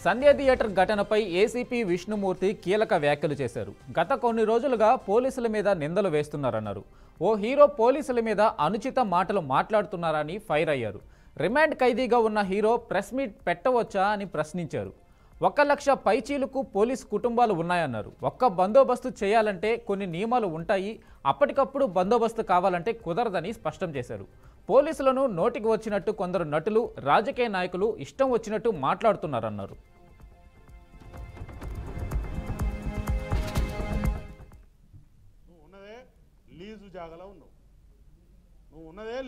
సంధ్య theatre ఘటనపై ACP Vishnumurthy కీలక వ్యాఖ్యలు చేశారు. గత కొన్ని రోజులుగా పోలీసుల మీద నిందలు వేస్తున్నారన్నారు. ఓ హీరో పోలీసుల మీద అనుచిత మాటలు మాట్లాడుతున్నారని ఫైర్ అయ్యారు. రిమాండ్ ఖైదీగా ఉన్న హీరో ప్రెస్ మీట్ పెట్టవచ్చా అని ప్రశ్నించారు. 1 లక్ష పైచీలకు పోలీసు కుటుంబాలు ఉన్నాయన్నారు. ఒక్క బందోబస్తు చేయాలంటే కొన్ని నియమాలు ఉంటాయి, అప్పటికప్పుడు బందోబస్తు కావాలంటే కుదరదని స్పష్టం చేశారు. పోలీసులను నోటికి వచ్చినట్టు కొందరు నటులు, రాజకీయ నాయకులు ఇష్టం వచ్చినట్టు మాట్లాడుతున్నారన్నారు. నువ్వు ఉన్నదే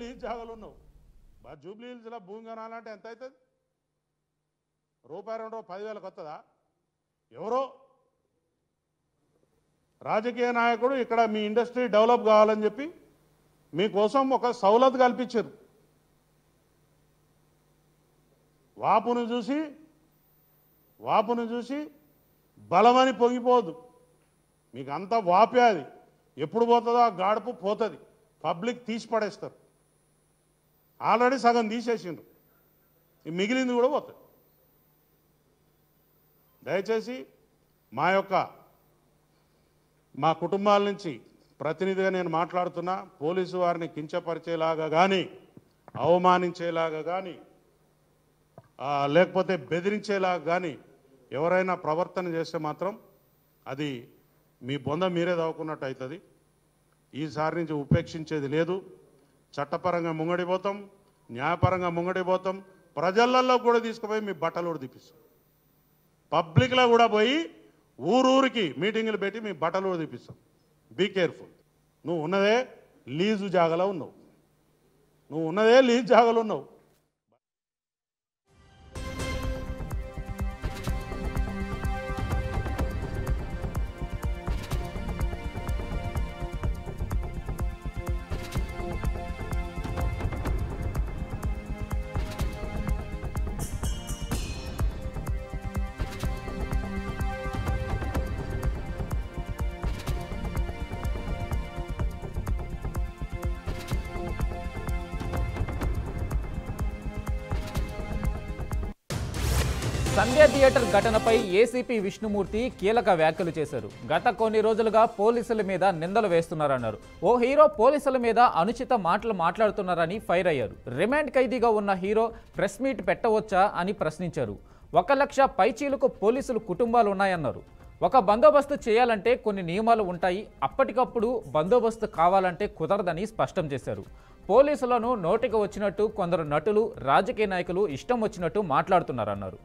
లీజు జాగాలో ఉన్నావు. జూబ్లీ హిల్స్లో భూమి కొనాలంటే ఎంత అవుతుంది? రూపాయి 2 10,000 వస్తుందా? ఎవరో రాజకీయ నాయకుడు ఇక్కడ మీ ఇండస్ట్రీ డెవలప్ కావాలని చెప్పి మీకోసం ఒక సౌలత్ కల్పించారు. వాపును చూసి బలమని పొంగిపోదు. మీకు అంత వాపే, అది ఎప్పుడు పోతుందో ఆ గాడుపు పోతుంది. పబ్లిక్ తీసి పడేస్తారు. ఆల్రెడీ సగం తీసేసిండ్రు, మిగిలింది కూడా పోతుంది. దయచేసి మా కుటుంబాల నుంచి ప్రతినిధిగా నేను మాట్లాడుతున్నా. పోలీసు వారిని కించపరిచేలాగా కానీ, అవమానించేలాగా కానీ, లేకపోతే బెదిరించేలాగా కానీ ఎవరైనా ప్రవర్తన చేస్తే మాత్రం అది మీ బొంద మీరే దవ్వుకున్నట్టు అవుతుంది. ఈసారి నుంచి ఉపేక్షించేది లేదు. చట్టపరంగా ముంగడిపోతాం, న్యాయపరంగా ముంగడిపోతాం. ప్రజలలో కూడా తీసుకుపోయి మీ బట్టలు కూడా తీపిస్తాం. పబ్లిక్లో కూడా పోయి ఊరూరికి మీటింగులు పెట్టి మీ బట్టలు కూడా తీపిస్తాం. Be careful. నువ్వు ఉన్నదే లీజు జాగాలో ఉన్నావు. సంధ్య థియేటర్ ఘటనపై ఏసీపీ విష్ణుమూర్తి కీలక వ్యాఖ్యలు చేశారు. గత కొన్ని రోజులుగా పోలీసుల మీద నిందలు వేస్తున్నారన్నారు. ఓ హీరో పోలీసుల మీద అనుచిత మాటలు మాట్లాడుతున్నారని ఫైర్ అయ్యారు. రిమాండ్ ఖైదీగా ఉన్న హీరో ప్రెస్ మీట్ పెట్టవచ్చా అని ప్రశ్నించారు. 1 లక్ష పైచీలకు పోలీసులు కుటుంబాలు ఉన్నాయన్నారు. ఒక బందోబస్తు చేయాలంటే కొన్ని నియమాలు ఉంటాయి, అప్పటికప్పుడు బందోబస్తు కావాలంటే కుదరదని స్పష్టం చేశారు. పోలీసులను నోటికి వచ్చినట్టు కొందరు నటులు, రాజకీయ నాయకులు ఇష్టం వచ్చినట్టు మాట్లాడుతున్నారన్నారు.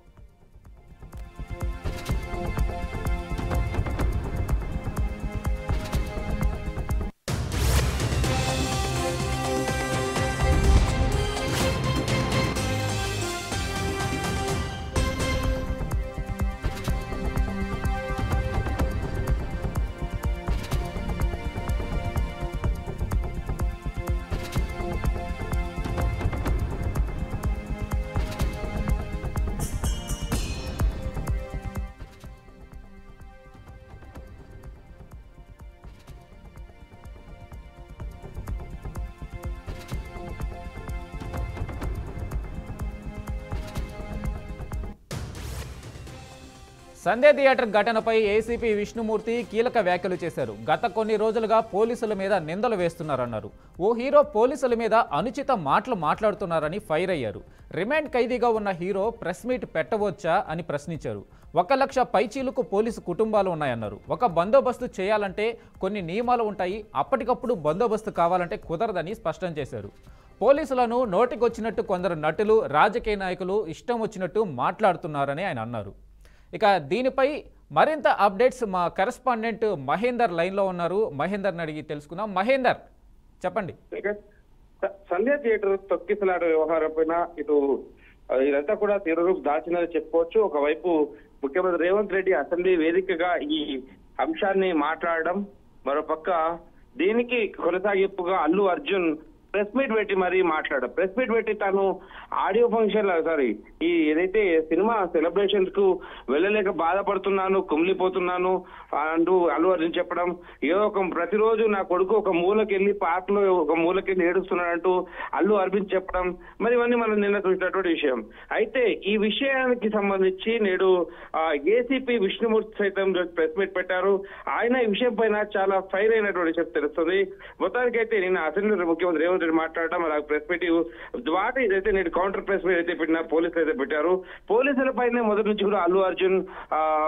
సంధ్య థియేటర్ ఘటనపై ఏసీపీ విష్ణుమూర్తి కీలక వ్యాఖ్యలు చేశారు. గత కొన్ని రోజులుగా పోలీసుల మీద నిందలు వేస్తున్నారన్నారు. ఓ హీరో పోలీసుల మీద అనుచిత మాటలు మాట్లాడుతున్నారని ఫైర్ అయ్యారు. రిమాండ్ ఖైదీగా ఉన్న హీరో ప్రెస్ మీట్ పెట్టవచ్చా అని ప్రశ్నించారు. 1 లక్ష పైచీలకు పోలీసు కుటుంబాలు ఉన్నాయన్నారు. ఒక బందోబస్తు చేయాలంటే కొన్ని నియమాలు ఉంటాయి, అప్పటికప్పుడు బందోబస్తు కావాలంటే కుదరదని స్పష్టం చేశారు. పోలీసులను నోటికొచ్చినట్టు కొందరు నటులు, రాజకీయ నాయకులు ఇష్టం వచ్చినట్టు మాట్లాడుతున్నారని ఆయన అన్నారు. ఇక దీనిపై మరింత అప్డేట్స్ మా కరెస్పాండెంట్ మహేందర్ లైన్లో ఉన్నారు. మహేందర్ని అడిగి తెలుసుకుందాం. మహేందర్, చెప్పండి. సంధ్య థియేటర్ తొక్కిసలాట వ్యవహారం పైన ఇదంతా కూడా తీవ్రరూపు దాల్చినది చెప్పుకోవచ్చు. ఒకవైపు ముఖ్యమంత్రి రేవంత్ రెడ్డి అసెంబ్లీ వేదికగా ఈ అంశాన్ని మాట్లాడడం, మరోపక్క దీనికి కొనసాగింపుగా అల్లు అర్జున్ ప్రెస్ మీట్ పెట్టి మరీ మాట్లాడారు. ప్రెస్ మీట్ పెట్టి తాను ఆడియో ఫంక్షన్ ఈ ఏదైతే సినిమా సెలబ్రేషన్స్ కు వెళ్ళలేక బాధపడుతున్నాను, కుమిలిపోతున్నాను అంటూ అల్లు అర్జున్ చెప్పడం, ఏదో ఒక ప్రతిరోజు నా కొడుకు ఒక మూలకెళ్ళి పార్క్ లో ఒక మూలకెళ్ళి ఏడుస్తున్నాడంటూ అల్లు అర్జున్ చెప్పడం, మరి ఇవన్నీ మనం నిన్న చూసినటువంటి విషయం. అయితే ఈ విషయానికి సంబంధించి నేడు ఏసీపీ విష్ణుమూర్తి సైతం ప్రెస్ మీట్ పెట్టారు. ఆయన ఈ విషయం పైన చాలా ఫైర్ అయినటువంటి విషయం తెలుస్తుంది. మొత్తానికైతే నిన్న అసెంబ్లీ ముఖ్యమంత్రి రేవంత్ రెడ్డి మాట్లాడటం, అలాగే ప్రెస్ మీట్ వాటి ఏదైతే నేడు కౌంటర్ ప్రెస్ మీట్ అయితే పెట్టినా పోలీసులు అయితే పెట్టారు. పోలీసుల పైన మొదటి నుంచి కూడా అల్లు అర్జున్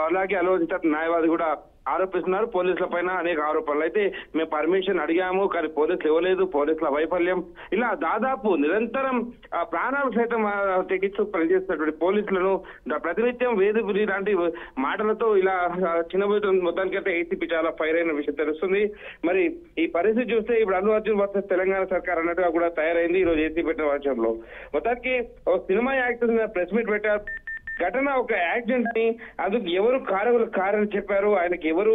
అలాగే అల్లు అర్జున్ న్యాయవాది కూడా ఆరోపిస్తున్నారు. పోలీసుల పైన అనేక ఆరోపణలు. అయితే మేము పర్మిషన్ అడిగాము కానీ పోలీసులు ఇవ్వలేదు, పోలీసుల వైఫల్యం, ఇలా దాదాపు నిరంతరం ప్రాణాలు సైతం తెగించు పనిచేస్తున్నటువంటి పోలీసులను ప్రతినిత్యం వేధింపులు లాంటి మాటలతో ఇలా చిన్నబోతుంది. మొత్తానికైతే ఏసీపీ చాలా ఫైర్ అయిన విషయం తెలుస్తుంది. మరి ఈ పరిస్థితి చూస్తే ఇప్పుడు అల్లు అర్జున్ వర్సెస్ తెలంగాణ సర్కార్ అన్నట్టుగా కూడా తయారైంది ఈ రోజు ఏసీ పెట్టిన వర్షంలో. మొత్తానికి సినిమా యాక్టర్స్ ప్రెస్ మీట్ పెట్టారు. ఘటన ఒక యాక్సిడెంట్ ని, అందుకు ఎవరు కారని చెప్పారు, ఆయనకి ఎవరు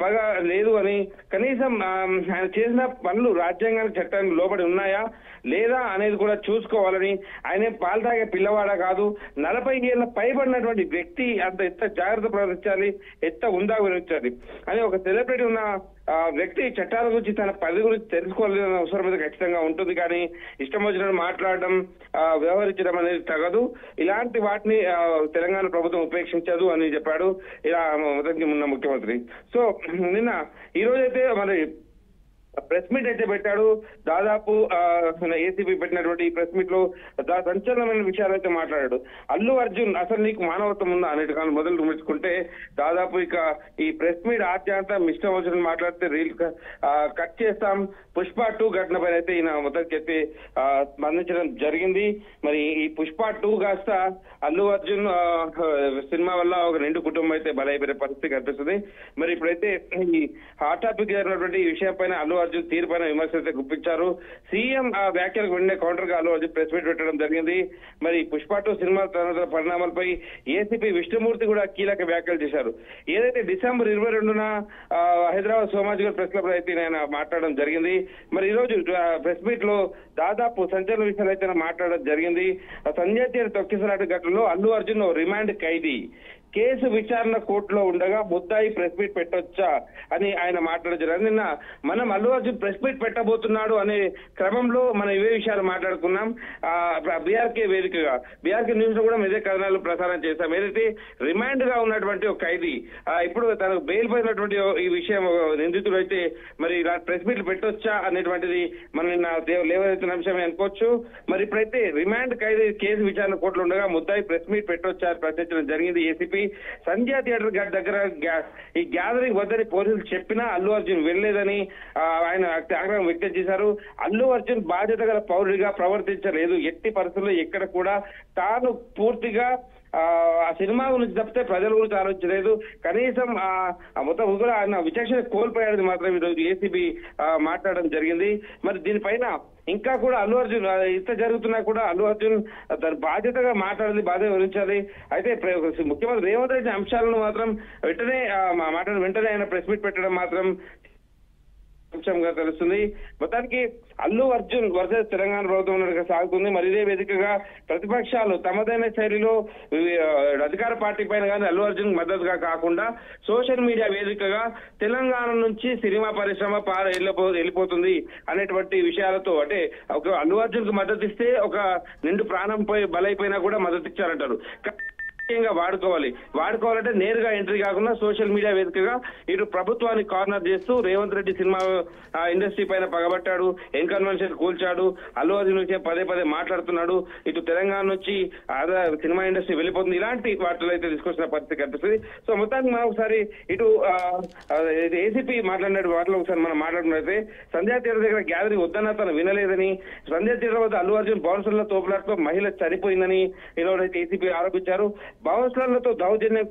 పగ లేదు అని, కనీసం ఆయన చేసిన పనులు రాజ్యాంగానికి చట్టానికి లోబడి ఉన్నాయా లేదా అనేది కూడా చూసుకోవాలని, ఆయన పాలు తాగే పిల్లవాడా కాదు, 40 ఏళ్ళ పైబడినటువంటి వ్యక్తి అంత ఎంత జాగ్రత్త ప్రవర్తించాలి, ఎంత ఉందా వివరించాలి అని ఒక సెలబ్రిటీ ఉన్న వ్యక్తి చట్టాల గురించి తన పరిధి గురించి తెలుసుకోవాలనే అవసరం మీద ఖచ్చితంగా ఉంటుంది. కానీ ఇష్టం వచ్చినట్టు మాట్లాడడం, వ్యవహరించడం అనేది తగదు. ఇలాంటి వాటిని తెలంగాణ ప్రభుత్వం ఉపేక్షించదు అని చెప్పాడు ఇలా మొదటి ఉన్న ముఖ్యమంత్రి. సో నిన్న ఈ రోజైతే మరి ప్రెస్ మీట్ అయితే పెట్టాడు. దాదాపు ఏసీపీ పెట్టినటువంటి ఈ ప్రెస్ మీట్ లో సంచలనమైన విషయాలు అయితే మాట్లాడాడు. అల్లు అర్జున్ అసలు నీకు మానవత్వం ఉందా అనేటి కానీ మొదలు ముచ్చుకుంటే దాదాపు ఇక ఈ ప్రెస్ మీట్ ఆద్యంతం ఇష్టం వచ్చిన మాట్లాడితే రీల్ కట్ చేస్తాం. పుష్ప 2 ఘటన పైన అయితే ఈయన మొదటికి అయితే స్పందించడం జరిగింది. మరి ఈ పుష్ప 2 కాస్త అల్లు అర్జున్ సినిమా వల్ల ఒక నిండు కుటుంబం అయితే బలైపోయే పరిస్థితి కనిపిస్తుంది. మరి ఇప్పుడైతే ఈ హాట్ టాపిక్ జరిగినటువంటి ఈ విషయం పైన అల్లు అర్జున్ తీరు పైన విమర్శలు అయితే గుప్పించారు. సీఎం వ్యాఖ్యలకు వెంటనే కౌంటర్ గా అల్లు అర్జున్ ప్రెస్ మీట్ పెట్టడం జరిగింది. మరి పుష్ప 2 సినిమా తదనంతర పరిణామాలపై ఏసీపీ విష్ణుమూర్తి కూడా కీలక వ్యాఖ్యలు చేశారు. ఏదైతే డిసెంబర్ 22న హైదరాబాద్ సోమాజిగూడ ప్రెస్ క్లబ్ లో అయితే ఆయన మాట్లాడడం జరిగింది. మరి ఈ రోజు ప్రెస్ మీట్ లో దాదాపు సంచలన విషయాలు అయితే మాట్లాడడం జరిగింది. సంజయ్ తీరు తొక్కిసలాట ఘటనలో అల్లు అర్జున్ రిమాండ్ ఖైదీ, కేసు విచారణ కోర్టులో ఉండగా ముద్దాయి ప్రెస్ మీట్ పెట్టొచ్చా అని ఆయన మాట్లాడారు. నిన్న మనం అల్లు అర్జున్ ప్రెస్ మీట్ పెట్టబోతున్నాడు అనే క్రమంలో మనం ఇవే విషయాలు మాట్లాడుకున్నాం. బీఆర్కే వేదికగా బీఆర్కే న్యూస్ లో కూడా ఇదే కథనాలు ప్రసారం చేశాం. ఏదైతే రిమాండ్ గా ఉన్నటువంటి ఒక ఖైదీ ఇప్పుడు తనకు బెయిల్ పడినటువంటి ఈ విషయం నిందితుడు అయితే మరి ఇలా ప్రెస్ మీట్లు పెట్టొచ్చా అనేటువంటిది మనం నిన్న లేవనెత్తిన అంశమే అనుకోవచ్చు. మరి ఇప్పుడైతే రిమాండ్ ఖైదీ కేసు విచారణ కోర్టులో ఉండగా ముద్దాయి ప్రెస్ మీట్ పెట్టొచ్చా అని ప్రశ్నించడం జరిగింది ఏసీపీ. సంధ్యా థియేటర్ దగ్గర ఈ గ్యాదరింగ్ వద్దని పోలీసులు చెప్పినా అల్లు అర్జున్ వెళ్లేదని ఆయన ఆగ్రహం వ్యక్తం చేశారు. అల్లు అర్జున్ బాధ్యత గల పౌరుడిగా ప్రవర్తించలేదు. ఎట్టి పరిస్థితుల్లో ఎక్కడ కూడా తాను పూర్తిగా ఆ సినిమా గురించి తప్పితే ప్రజల గురించి ఆలోచించలేదు. కనీసం మొత్తం కూడా ఆయన విచక్షణ కోల్పోయాడని మాత్రం ఈరోజు ఏసీబీ మాట్లాడడం జరిగింది. మరి దీనిపైన ఇంకా కూడా అల్లు అర్జున్ ఇంత జరుగుతున్నా కూడా అల్లు అర్జున్ తన బాధ్యతగా మాట్లాడాలి, బాధ్యత వహించాలి. అయితే ముఖ్యమంత్రి రేవంత్ రెడ్డి అంశాలను మాత్రం వెంటనే ఆయన ప్రెస్ మీట్ పెట్టడం మాత్రం అంశంగా తెలుస్తుంది. మొత్తానికి అల్లు అర్జున్ వర్సెస్ తెలంగాణ ప్రభుత్వం సాగుతుంది. మరి ఇదే వేదికగా ప్రతిపక్షాలు తమదైన శైలిలో అధికార పార్టీ పైన కానీ అల్లు అర్జున్ మద్దతుగా కాకుండా సోషల్ మీడియా వేదికగా తెలంగాణ నుంచి సినిమా పరిశ్రమ వెళ్ళిపోతుంది అనేటువంటి విషయాలతో, అంటే ఒక అల్లు అర్జున్ కు మద్దతు ఇస్తే ఒక నిండు ప్రాణం బలైపోయినా కూడా మద్దతు ఇచ్చారంటారు. వాడుకోవాలంటే నేరుగా ఎంట్రీ కాకుండా సోషల్ మీడియా వేదికగా ఇటు ప్రభుత్వాన్ని కార్నర్ చేస్తూ రేవంత్ రెడ్డి సినిమా ఇండస్ట్రీ పైన పగబట్టాడు, కన్వెన్షన్ కూల్చాడు, అల్లు అర్జున్ నుంచి పదే మాట్లాడుతున్నాడు, ఇటు తెలంగాణ నుంచి సినిమా ఇండస్ట్రీ వెళ్ళిపోతుంది, ఇలాంటి వార్తలు అయితే తీసుకొచ్చిన పరిస్థితి కనిపిస్తుంది. సో మొత్తానికి మనం ఒకసారి ఇటు ఏసీపీ మాట్లాడిన వాటిలో ఒకసారి మనం మాట్లాడుకున్నట్లయితే సంధ్యా థియేటర్ దగ్గర గ్యాదరింగ్ వద్దన్నా తను వినలేదని, సంధ్యా థియేటర్ వద్ద అల్లు అర్జున్ బౌన్సర్ల తోపులాటతో మహిళ చనిపోయిందని ఈరోజు ఏసీపీ ఆరోపించారు. బౌన్సర్లతో దౌర్జన్యం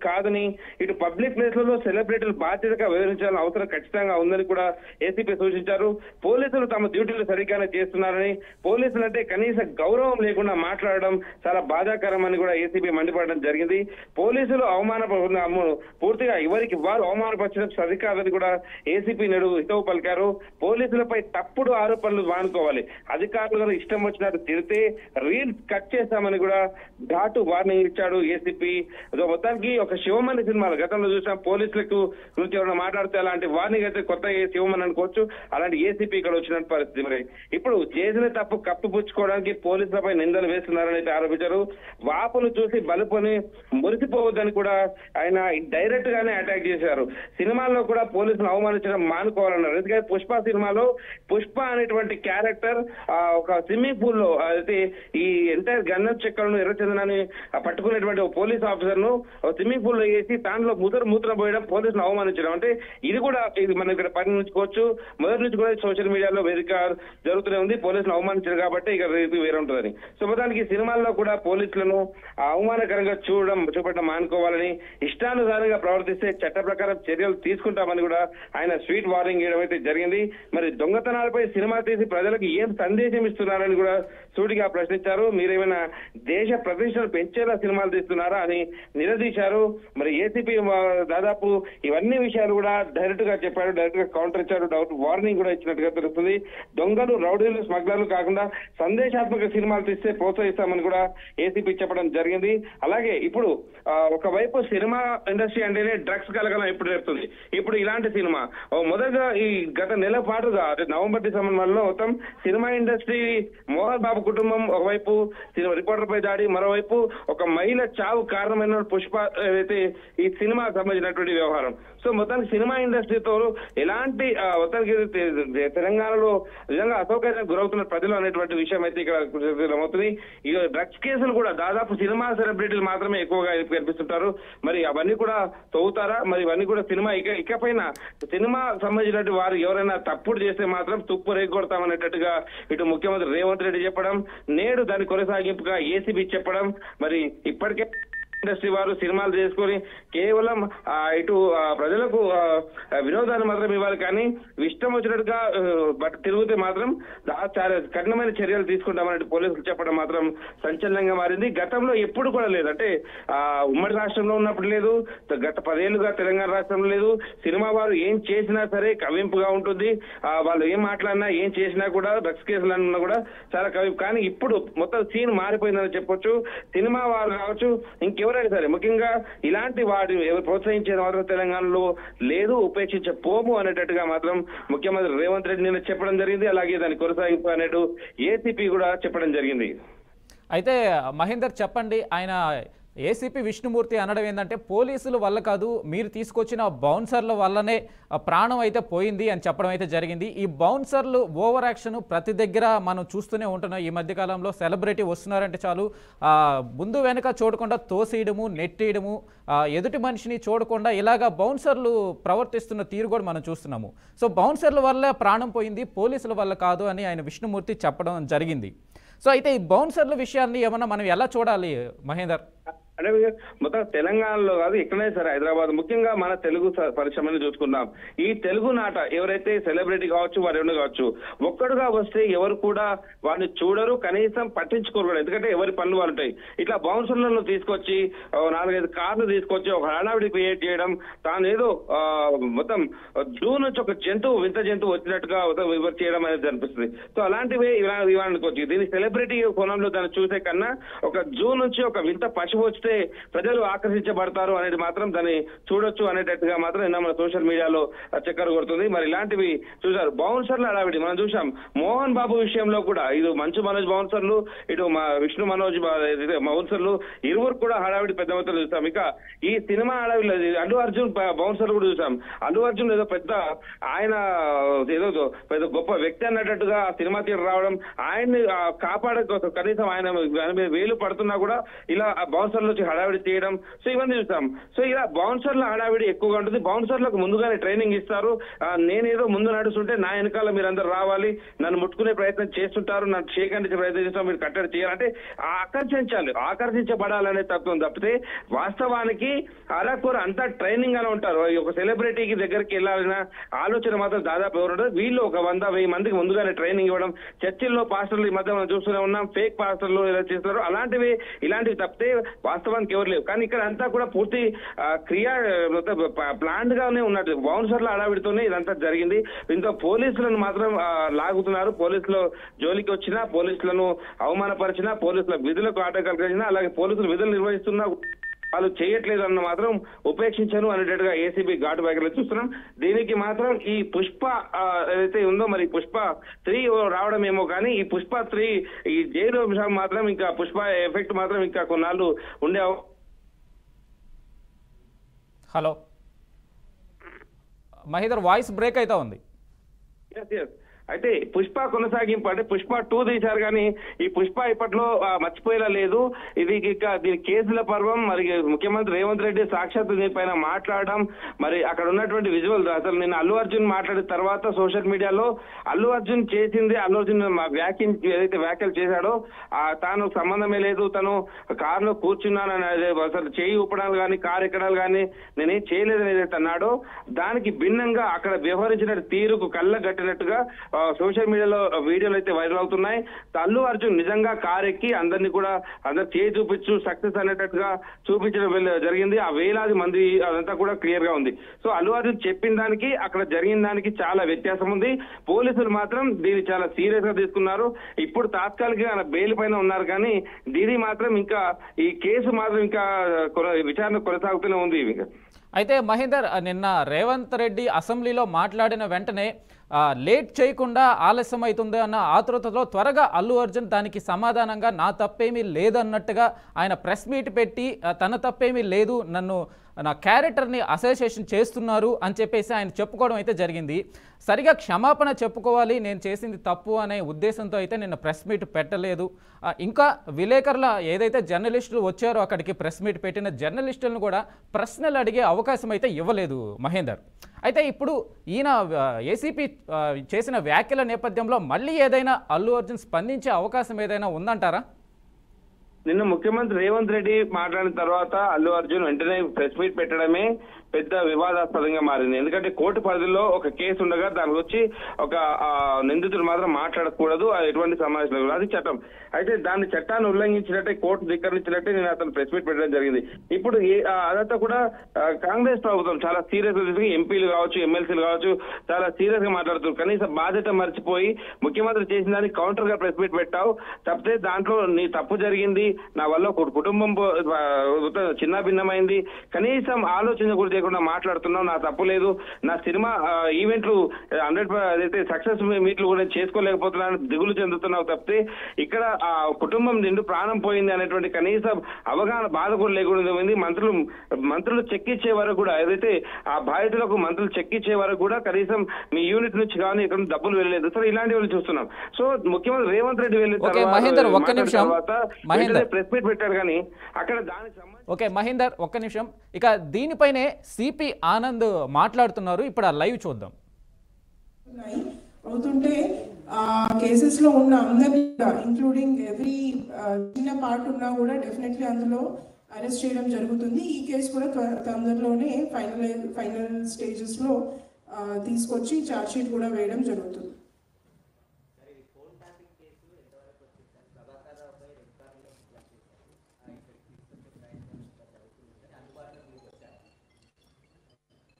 కాదని ఇటు పబ్లిక్ ప్లేస్లలో సెలబ్రిటీలు బాధ్యతగా వ్యవహరించాల్సిన అవసరం ఖచ్చితంగా ఉందని కూడా ఏసీపీ సూచించారు. పోలీసులు తమ డ్యూటీలు సరిగ్గానే చేస్తున్నారని, పోలీసులు అంటే కనీస గౌరవం లేకుండా మాట్లాడడం చాలా బాధాకరమని కూడా ఏసీపీ మండిపడడం జరిగింది. పోలీసులు పూర్తిగా ఎవరికి వారు అవమానపరచడం సరికాదని కూడా ఏసీపీ నేడు హితవు పలికారు. పోలీసులపై తప్పుడు ఆరోపణలు మానుకోవాలి, అధికారులను ఇష్టం వచ్చినట్టు తిరిగితే రీల్స్ కట్ చేస్తామని కూడా ఘాటు వార్నింగ్ ఇచ్చాడు ఏసీపీ. మొత్తానికి ఒక శివమణి సినిమాలో గతంలో చూసిన పోలీసులకు గురించి ఎవరైనా మాట్లాడితే అలాంటి వార్నింగ్ అయితే కొత్త శివమణి అనుకోవచ్చు. అలాంటి ఏసీపీ ఇక్కడ వచ్చిన పరిస్థితి. మరి ఇప్పుడు చేసిన తప్పు కప్పిపుచ్చుకోవడానికి పోలీసులపై నిందలు వేస్తున్నారని అయితే ఆరోపించారు. వాపును చూసి బలుపుని మురిసిపోవద్దని కూడా ఆయన డైరెక్ట్ గానే అటాక్ చేశారు. సినిమాల్లో కూడా పోలీసులు అవమానించడం మానుకోవాలన్నారు. ఎందుకంటే పుష్ప సినిమాలో పుష్ప అనేటువంటి క్యారెక్టర్ ఒక స్విమ్మింగ్ పూల్ లో అయితే ఈ ఎంటైర్ గంధం చెక్కలను ఎర్రచందనాన్ని పట్టుకునేటువంటి ఒక పోలీస్ ఆఫీసర్ ను స్విమ్మింగ్ పూల్ లో వేసి దాంట్లో మూత్రం పోయడం, పోలీసులు అవమానించడం అంటే ఇది కూడా ఇది మనం ఇక్కడ పరిగణించుకోవచ్చు. మొదటి నుంచి కూడా సోషల్ మీడియాలో వేదిక జరుగుతూనే ఉంది. పోలీసులు అవమానించారు కాబట్టి ఇక రేపు వేరే ఉంటుందని. సో మొత్తానికి సినిమాల్లో కూడా పోలీసులను అవమానకరంగా చూపడం మానుకోవాలని, ఇష్టానుసారంగా ప్రవర్తిస్తే చట్ట ప్రకారం చర్యలు తీసుకుంటామని కూడా ఆయన స్వీట్ వార్నింగ్ ఇవ్వడం అయితే జరిగింది. మరి దొంగతనాలపై సినిమా తీసి ప్రజలకు ఏం సందేశం ఇస్తున్నారని కూడా సూటిగా ప్రశ్నించారు. మీరేమైనా దేశ ప్రతిష్టను పెంచేలా సినిమాలు తీస్తున్నారా అని నిలదీశారు. మరి ఏసీపీ దాదాపు ఇవన్నీ విషయాలు కూడా డైరెక్ట్ గా చెప్పాడు, డైరెక్ట్ గా కౌంటర్ ఇచ్చారు, వార్నింగ్ కూడా ఇచ్చినట్టుగా తెలుస్తుంది. దొంగలు, రౌడీలు, స్మగ్లర్లు కాకుండా సందేశాత్మక సినిమాలు తీస్తే ప్రోత్సహిస్తామని కూడా ఏసీపీ చెప్పడం జరిగింది. అలాగే ఇప్పుడు ఒకవైపు సినిమా ఇండస్ట్రీ అంటేనే డ్రగ్స్ కలగలం ఎప్పుడు రేపుతుంది. ఇప్పుడు ఇలాంటి సినిమా మొదటగా ఈ గత నెల పాటుగా నవంబర్ డిసెంబర్ నెలలో మొత్తం సినిమా ఇండస్ట్రీ మోహన్ బాబు కుటుంబం ఒకవైపు రిపోర్టర్ పై దాడి, మరోవైపు ఒక మహిళ చావు కారణమైన పుష్ప అయితే ఈ సినిమా సంబంధించినటువంటి వ్యవహారం. సో మొత్తానికి సినిమా ఇండస్ట్రీతో ఎలాంటి మొత్తానికి తెలంగాణలో నిజంగా అసౌకర్యానికి గురవుతున్న ప్రజలు అనేటువంటి విషయం అయితే ఇక్కడ అవుతుంది. ఇక డ్రగ్స్ కేసులు కూడా దాదాపు సినిమా సెలబ్రిటీలు మాత్రమే ఎక్కువగా కనిపిస్తుంటారు. మరి అవన్నీ కూడా తవ్వుతారా? మరి ఇవన్నీ కూడా సినిమా ఇకపైన సినిమా సంబంధించినటువంటి వారు ఎవరైనా తప్పుడు చేస్తే మాత్రం తుప్పు రేగొడతామనేటట్టుగా ఇటు ముఖ్యమంత్రి రేవంత్ రెడ్డి చెప్పడం, నేడు దాని కొనసాగింపుగా ఏసీబీ చెప్పడం. మరి ఇప్పటికే ఇండస్ట్రీ వారు సినిమాలు చేసుకొని కేవలం ఇటు ప్రజలకు వినోదాన్ని మాత్రం ఇవ్వాలి, కానీ ఇష్టం వచ్చినట్టుగా తిరిగితే మాత్రం చాలా కఠినమైన చర్యలు తీసుకుంటామని పోలీసులు చెప్పడం మాత్రం సంచలనంగా మారింది. గతంలో ఎప్పుడు కూడా లేదు, అంటే ఉమ్మడి రాష్ట్రంలో ఉన్నప్పుడు లేదు, గత 10 ఏళ్లుగా తెలంగాణ రాష్ట్రంలో లేదు. సినిమా వారు ఏం చేసినా సరే కవింపుగా ఉంటుంది. వాళ్ళు ఏం మాట్లాడినా ఏం చేసినా కూడా డ్రగ్స్ కేసులు అన్నా కూడా చాలా కవింపు. కానీ ఇప్పుడు మొత్తం సీన్ మారిపోయిందని చెప్పొచ్చు. సినిమా వారు కావచ్చు, ఇంకెవరైనా సరే, ముఖ్యంగా ఇలాంటి వాటి ఎవరు ప్రోత్సహించేది మాత్రం తెలంగాణలో లేదు, ఉపేక్షించే పోము అనేటట్టుగా మాత్రం ముఖ్యమంత్రి రేవంత్ రెడ్డి నిన్న చెప్పడం జరిగింది. అలాగే దాని కొనసాగింపు అనేటు ఏసీపీ కూడా చెప్పడం జరిగింది. అయితే మహేందర్ చెప్పండి, ఆయన ఏసీపీ విష్ణుమూర్తి అనడం ఏంటంటే పోలీసుల వల్ల కాదు, మీరు తీసుకొచ్చిన బౌన్సర్ల వల్లనే ప్రాణం అయితే పోయింది అని చెప్పడం అయితే జరిగింది. ఈ బౌన్సర్లు ఓవర్ యాక్షన్ ప్రతి దగ్గర మనం చూస్తూనే ఉంటున్నాం. ఈ మధ్యకాలంలో సెలబ్రిటీ వస్తున్నారంటే చాలు ముందు వెనక చూడకుండా తోసేయడము, నెట్టేయడము, ఎదుటి మనిషిని చూడకుండా ఇలాగా బౌన్సర్లు ప్రవర్తిస్తున్న తీరు కూడా మనం చూస్తున్నాము. సో బౌన్సర్ల వల్ల ప్రాణం పోయింది, పోలీసుల వల్ల కాదు అని ఆయన విష్ణుమూర్తి చెప్పడం జరిగింది. సో అయితే ఈ బౌన్సర్ల విషయాన్ని ఏమన్నా మనం ఎలా చూడాలి మహేందర్? అంటే మొత్తం తెలంగాణలో కాదు, ఎక్కడైనా సరే హైదరాబాద్, ముఖ్యంగా మన తెలుగు పరిశ్రమని చూసుకుందాం. ఈ తెలుగు నాట ఎవరైతే సెలబ్రిటీ కావచ్చు, వారు ఎవరు కావచ్చు, ఒక్కడుగా వస్తే ఎవరు కూడా వాడిని చూడరు, కనీసం పట్టించుకోరు. ఎందుకంటే ఎవరి పనులు వాళ్ళు ఉంటాయి. ఇట్లా బౌన్సర్లను తీసుకొచ్చి 4-5 కార్లు తీసుకొచ్చి ఒక హడావిడి క్రియేట్ చేయడం, తాను ఏదో మొత్తం జూ నుంచి ఒక జంతువు, వింత జంతువు వచ్చినట్టుగా వివర్ చేయడం అనేది అనిపిస్తుంది. సో అలాంటివి ఇవాళ దీని సెలబ్రిటీ కోణంలో దాన్ని చూసే కన్నా ఒక జూ నుంచి ఒక వింత పశువు వస్తే ప్రజలు ఆకర్షించబడతారు అనేది మాత్రం దాన్ని చూడొచ్చు అనేటట్టుగా మాత్రం నిన్న మన సోషల్ మీడియాలో చక్కర కొడుతుంది. మరి ఇలాంటివి చూసారు. బౌన్సర్లు హడావిడి మనం చూసాం. మోహన్ బాబు విషయంలో కూడా ఇటు మంచు మనోజ్ బౌన్సర్లు, ఇటు విష్ణు మనోజ్ బౌన్సర్లు ఇరువురు కూడా హడావిడి పెద్ద మొత్తంలో చూసాం. ఇక ఈ సినిమా హడావిడి అల్లు అర్జున్ బౌన్సర్లు కూడా చూసాం. అల్లు అర్జున్ ఏదో పెద్ద ఆయన ఏదో పెద్ద గొప్ప వ్యక్తి అన్నట్టుగా సినిమా థియేటర్ రావడం, ఆయన్ని కాపాడే కనీసం ఆయన వేలు పడుతున్నా కూడా ఇలా బౌన్సర్లు తీసుకొచ్చి హడావిడి చేయడం, సో ఇవన్నీ చూస్తాం. సో ఇలా బౌన్సర్ల హడావిడి ఎక్కువగా ఉంటుంది. బౌన్సర్లకు ముందుగానే ట్రైనింగ్ ఇస్తారు. నేనేదో ముందు నడుస్తుంటే నా వెనకాల మీరందరూ రావాలి, నన్ను ముట్టుకునే ప్రయత్నం చేస్తుంటారు, నన్ను సేకరించే ప్రయత్నం చేస్తాం, మీరు కట్టడి చేయాలంటే ఆకర్షించబడాలనే తత్వం తప్పితే వాస్తవానికి అరకొర అంతా ట్రైనింగ్ అలా ఉంటారు. ఒక సెలబ్రిటీకి దగ్గరికి వెళ్ళాలన్న ఆలోచన మాత్రం దాదాపు ఎవరు వీళ్ళు ఒక 100-1000 మందికి ముందుగానే ట్రైనింగ్ ఇవ్వడం. చర్చిల్లో పాస్టర్లు ఈ మధ్య మనం చూస్తూనే ఉన్నాం, ఫేక్ పాస్టర్లు ఇలా చేస్తున్నారు. ఇలాంటివి తప్పితే వాస్తవానికి ఎవరు లేవు. కానీ ఇక్కడ అంతా కూడా పూర్తి ప్లాంట్ గానే ఉన్నట్టు బౌన్సర్ల హడావిడితోనే ఇదంతా జరిగింది. దీంతో పోలీసులను మాత్రం లాగుతున్నారు. పోలీసులు జోలికి వచ్చినా, పోలీసులను అవమానపరిచినా, పోలీసుల విధులకు ఆటంకాలు కలిగినా, అలాగే పోలీసులు విధులు నిర్వహిస్తున్నా వాళ్ళు చేయట్లేదు అన్న మాత్రం ఉపేక్షించను అనేటట్టుగా ఏసీబీ ఘాటు వ్యాఖ్యలు చూస్తున్నాం. దీనికి మాత్రం ఈ పుష్ప ఏదైతే ఉందో మరి పుష్ప 3 రావడం ఏమో కానీ ఈ పుష్ప 3 ఈ జైలు అంశం మాత్రం ఇంకా పుష్ప ఎఫెక్ట్ మాత్రం ఇంకా కొన్నాళ్ళు ఉండే. హలో మహేందర్, వాయిస్ బ్రేక్ అవుతా ఉంది. అయితే పుష్ప కొనసాగింపు అంటే పుష్ప 2 తీశారు కానీ ఈ పుష్ప ఇప్పట్లో మర్చిపోయేలా లేదు. ఇది దీని కేసుల పర్వం. మరి ముఖ్యమంత్రి రేవంత్ రెడ్డి సాక్షాత్ దీనిపైన మాట్లాడడం, మరి అక్కడ ఉన్నటువంటి విజువల్ అసలు నేను అల్లు అర్జున్ మాట్లాడిన తర్వాత సోషల్ మీడియాలో అల్లు అర్జున్ చేసింది, అల్లు అర్జున్ ఏదైతే వ్యాఖ్యలు చేశాడో తాను సంబంధమే లేదు, తను కారులో కూర్చున్నానని అసలు చేయి ఊపడాలు కానీ కారు ఎక్కడాలు కానీ నేనేం చేయలేదని ఏదైతే అన్నాడో దానికి భిన్నంగా అక్కడ వ్యవహరించిన తీరుకు కళ్ళగట్టినట్టుగా సోషల్ మీడియాలో వీడియోలు అయితే వైరల్ అవుతున్నాయి. అల్లు అర్జున్ నిజంగా కారు ఎక్కి అందరినీ కూడా అందరు చేయి చూపించు సక్సెస్ అనేటట్టుగా చూపించడం జరిగింది. ఆ వేలాది మంది అదంతా కూడా క్లియర్ గా ఉంది. సో అల్లు అర్జున్ చెప్పిన దానికి అక్కడ జరిగిన దానికి చాలా వ్యత్యాసం ఉంది. పోలీసులు మాత్రం దీన్ని చాలా సీరియస్ గా తీసుకున్నారు. ఇప్పుడు తాత్కాలికంగా బెయిల్ పైన ఉన్నారు కానీ దీని మాత్రం ఇంకా ఈ కేసు మాత్రం ఇంకా విచారణ కొనసాగుతూనే ఉంది. అయితే మహేందర్, నిన్న రేవంత్ రెడ్డి అసెంబ్లీలో మాట్లాడిన వెంటనే లేట్ చేయకుండా ఆలస్యం అవుతుంది అన్న ఆతృతలో త్వరగా అల్లు అర్జున్ దానికి సమాధానంగా నా తప్పేమీ లేదన్నట్టుగా ఆయన ప్రెస్ మీట్ పెట్టి తన తప్పేమీ లేదు, నా క్యారెక్టర్ని అసోసియేషన్ చేస్తున్నారు అని చెప్పేసి ఆయన చెప్పుకోవడం అయితే జరిగింది. సరిగా క్షమాపణ చెప్పుకోవాలి, నేను చేసింది తప్పు అనే ఉద్దేశంతో అయితే నిన్న ప్రెస్ మీట్ పెట్టలేదు. ఇంకా విలేకరుల ఏదైతే జర్నలిస్టులు వచ్చారో అక్కడికి ప్రెస్ మీట్ పెట్టిన జర్నలిస్టులను కూడా ప్రశ్నలు అడిగే అవకాశం అయితే ఇవ్వలేదు మహేందర్. అయితే ఇప్పుడు ఈయన ఏసీపీ చేసిన వ్యాఖ్యల నేపథ్యంలో మళ్ళీ ఏదైనా అల్లు అర్జున్ స్పందించే అవకాశం ఏదైనా ఉందంటారా? నిన్న ముఖ్యమంత్రి రేవంత్ రెడ్డి మాట్లాడిన తర్వాత అల్లు అర్జున్ వెంటనే ప్రెస్ మీట్ పెట్టడమే పెద్ద వివాదాస్పదంగా మారింది. ఎందుకంటే కోర్టు పరిధిలో ఒక కేసు ఉండగా దానికి వచ్చి ఒక నిందితుడు మాత్రం మాట్లాడకూడదు, ఎటువంటి సమావేశం, అది చట్టం. అయితే దాన్ని చట్టాన్ని ఉల్లంఘించినట్టే, కోర్టు ధిక్కరించినట్టే నేను అతను ప్రెస్ మీట్ పెట్టడం జరిగింది. ఇప్పుడు అదంతా కూడా కాంగ్రెస్ ప్రభుత్వం చాలా సీరియస్ గా ఎంపీలు కావచ్చు, ఎమ్మెల్సీలు కావచ్చు చాలా సీరియస్ గా మాట్లాడుతున్నారు. కనీసం బాధ్యత మర్చిపోయి ముఖ్యమంత్రి చేసిన దానికి కౌంటర్ గా ప్రెస్ మీట్ పెట్టావు, తప్పితే దాంట్లో నీ తప్పు జరిగింది, నా వల్ల ఒక కుటుంబం చిన్న భిన్నమైంది, కనీసం ఆలోచన కూడా చేయకుండా మాట్లాడుతున్నావు, నా తప్పు లేదు, నా సినిమా ఈవెంట్లు 100 సక్సెస్ మీట్లు కూడా చేసుకోలేకపోతున్నాను దిగులు చెందుతున్నావు తప్పితే ఇక్కడ ఆ కుటుంబం నిండు ప్రాణం పోయింది అనేటువంటి కనీసం అవగాహన బాధ కూడా లేకుండా పోయింది. మంత్రులు చెక్కిచ్చే వరకు కూడా ఏదైతే ఆ బాధితులకు మంత్రులు చెక్కిచ్చే వరకు కూడా కనీసం మీ యూనిట్ నుంచి కానీ ఇక్కడ డబ్బులు వెళ్ళలేదు. సో ఇలాంటివి చూస్తున్నాం. సో ముఖ్యమంత్రి రేవంత్ రెడ్డి వెళ్ళిన తర్వాత ప్రెస్ మీట్ పెట్టారు కానీ అక్కడ దానికి ఓకే మహేందర్, ఒక్క నిమిషం. ఇక దీనిపైనే సిపి ఆనంద్ మాట్లాడుతున్నారు, ఇప్పుడు ఆ లైవ్ చూద్దాం. అవుతుంటే కేసెస్ లో ఉన్న అందరినీ ఇంక్లూడింగ్ ఎవ్రీ చిన్న పార్ట్ ఉన్నా కూడా డెఫినెట్లీ అందులో అరెస్ట్ చేయడం జరుగుతుంది. ఈ కేసు కూడా తొందరలోనే ఫైనల్ స్టేజెస్ లో తీసుకొచ్చి ఛార్జ్ షీట్ కూడా వేయడం జరుగుతుంది.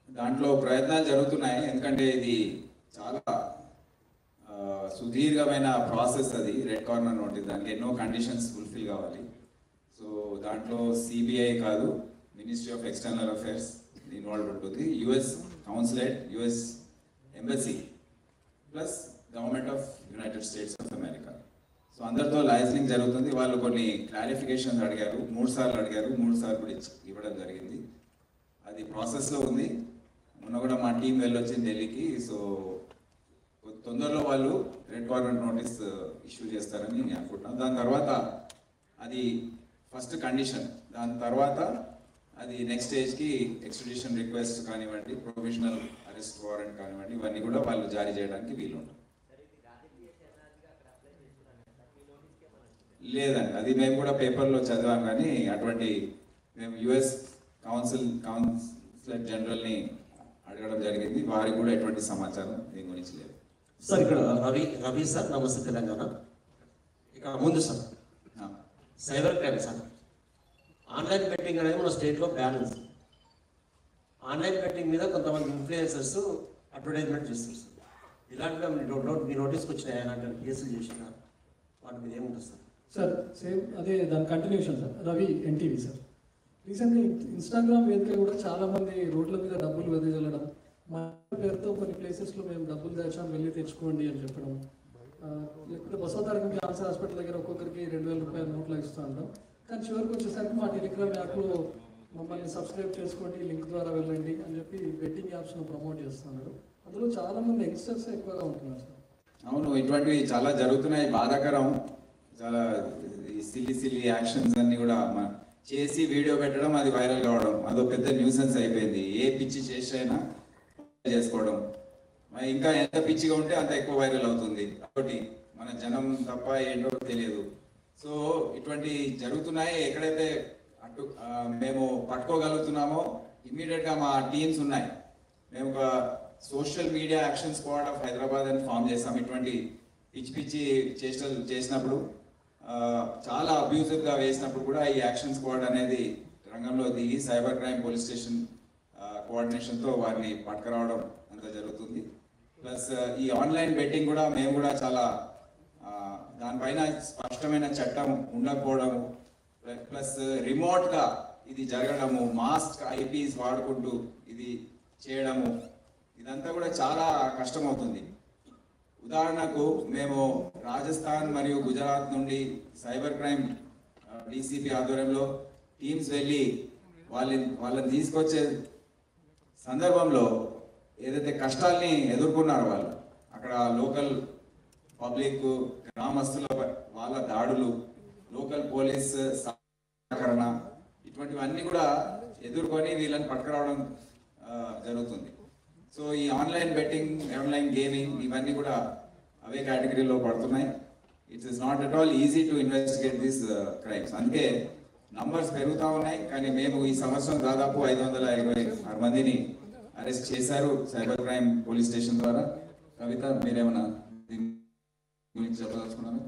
దాంట్లో ప్రయత్నాలు జరుగుతున్నాయి. ఎందుకంటే ఇది చాలా సుదీర్ఘమైన ప్రాసెస్. అది రెడ్ కార్నర్ నోటీస్, దానికి ఎన్నో కండిషన్స్ ఫుల్ఫిల్ కావాలి. సో దాంట్లో సిబిఐ కాదు, ministry of external affairs involve ఉంటుంది, US consulate, US embassy plus government of United States of America. So అందరితో లైజనింగ్ జరుగుతుంది. వాళ్ళు కొన్ని క్లారిఫికేషన్స్ అడిగారు, 3 సార్లు అడిగారు, 3 సార్లు కూడా ఇవ్వడం జరిగింది. అది ప్రాసెస్లో ఉంది. మొన్న కూడా మా టీం వెళ్ళొచ్చింది ఢిల్లీకి. సో తొందరలో వాళ్ళు రెడ్ కార్నర్ నోటీస్ ఇష్యూ చేస్తారని నేను అనుకుంటున్నాను. దాని తర్వాత అది ఫస్ట్ కండిషన్. దాని తర్వాత అది నెక్స్ట్ స్టేజ్కి ఎక్స్ట్రడిషన్ రిక్వెస్ట్ కానివ్వండి, ప్రొవిజనల్ అరెస్ట్ వారెంట్ కానివ్వండి, ఇవన్నీ కూడా వాళ్ళు జారీ చేయడానికి వీలుంటుంది. లేదండి, అది మేము కూడా పేపర్లో చదివాం, కానీ అటువంటి మేము యుఎస్ కాన్సులేట్ జనరల్ని అడగడం జరిగింది, వారికి కూడా ఎటువంటి సమాచారం దీని గురించి లేదు. సార్ ఇక్కడ రవి సార్, నమస్తే తెలంగాణ. ఇక్కడ ముందు sir cyber crime sir, online betting అనేది మన స్టేట్లో బ్యాన్ ఉంది. ఆన్లైన్ బెట్టింగ్ మీద కొంతమంది ఇన్ఫ్లుయెన్సర్స్ అడ్వర్టైజ్మెంట్ చేస్తారు సార్. ఇలాంటివి మీ నోటీస్కి వచ్చినాయి, అలాంటి కేసులు చేసిన వాటి మీద ఏముంటుంది సార్? సార్ సేమ్ అదే దాని continuation sir. Ravi NTV sir. రీసెంట్గా ఇన్స్టాగ్రామ్ వేదిక కూడా చాలామంది రోడ్ల మీద డబ్బులు వెదజల్లడం, మా పేరుతో కొన్ని ప్లేసెస్లో మేము డబ్బులు తెచ్చాం వెళ్ళి తెచ్చుకోండి అని చెప్పడం, లేకపోతే బసవతారకం క్యాన్సర్ హాస్పిటల్ దగ్గర ఒక్కొక్కరికి 2000 రూపాయల నోట్లు ఇస్తూ ఉంటాం. కానీ చివరికి వచ్చేసరికి మా టెలిగ్రామ్ యాప్లో మమ్మల్ని సబ్స్క్రైబ్ చేసుకోండి, లింక్ ద్వారా వెళ్ళండి అని చెప్పి బెట్టింగ్ యాప్స్ను ప్రమోట్ చేస్తున్నారు. అందులో చాలామంది యంగ్స్టర్స్ ఎక్కువగా ఉంటున్నారు సార్. అవును, ఇటువంటివి చాలా జరుగుతున్నాయి, బాధాకరం. చాలా సిల్లీ యాక్షన్స్ అన్ని కూడా చేసి వీడియో పెట్టడం, అది వైరల్ కావడం, అదో పెద్ద న్యూసెన్స్ అయిపోయింది. ఏ పిచ్చి చేసైనా చేసుకోవడం, ఇంకా ఎంత పిచ్చిగా ఉంటే అంత ఎక్కువ వైరల్ అవుతుంది. కాబట్టి మన జనం తప్ప ఏంటో తెలియదు. సో ఇటువంటి జరుగుతున్నాయి. ఎక్కడైతే మేము పట్టుకోగలుగుతున్నామో ఇమ్మీడియట్గా మా టీమ్స్ ఉన్నాయి. మేము ఒక social media action squad of Hyderabad అని ఫామ్ చేస్తాం. ఇటువంటి పిచ్చి చేష్టలు చేసినప్పుడు, చాలా అబ్యూజివ్గా వేసినప్పుడు కూడా ఈ యాక్షన్ స్క్వాడ్ అనేది రంగంలో దిగి సైబర్ క్రైమ్ పోలీస్ స్టేషన్ కోఆర్డినేషన్తో వారిని పట్టుకురావడం అంతా జరుగుతుంది. ప్లస్ ఈ ఆన్లైన్ బెట్టింగ్ కూడా మేము కూడా చాలా దానిపైన స్పష్టమైన చట్టం ఉండకపోవడము, ప్లస్ రిమోట్గా ఇది జరగడము, మాస్క్ ఐపీస్ వాడుకుంటూ ఇది చేయడము, ఇదంతా కూడా చాలా కష్టమవుతుంది. ఉదాహరణకు మేము రాజస్థాన్ మరియు గుజరాత్ నుండి సైబర్ క్రైమ్ డీసీపీ ఆధ్వర్యంలో టీమ్స్ వెళ్ళి వాళ్ళని తీసుకొచ్చే సందర్భంలో ఏదైతే కష్టాల్ని ఎదుర్కొన్నారో వాళ్ళు, అక్కడ లోకల్ పబ్లిక్ గ్రామస్తుల వాళ్ళ దాడులు, లోకల్ పోలీస్ సహకరణ, ఇటువంటివన్నీ కూడా ఎదుర్కొని వీళ్ళని పట్టుకురావడం జరుగుతుంది. సో ఈ ఆన్లైన్ బెట్టింగ్, ఆన్లైన్ గేమింగ్ ఇవన్నీ కూడా అవే కేటగిరీలో పడుతున్నాయి. It's is not at all easy to investigate this crimes. అందుకే నంబర్స్ పెరుగుతూ ఉన్నాయి. కానీ మేము ఈ సంవత్సరం దాదాపు 526 మందిని అరెస్ట్ చేశారు సైబర్ క్రైమ్ పోలీస్ స్టేషన్ ద్వారా. కవిత, మీరేమన్నా దీని గురించి చెప్పదలుచుకున్నారు?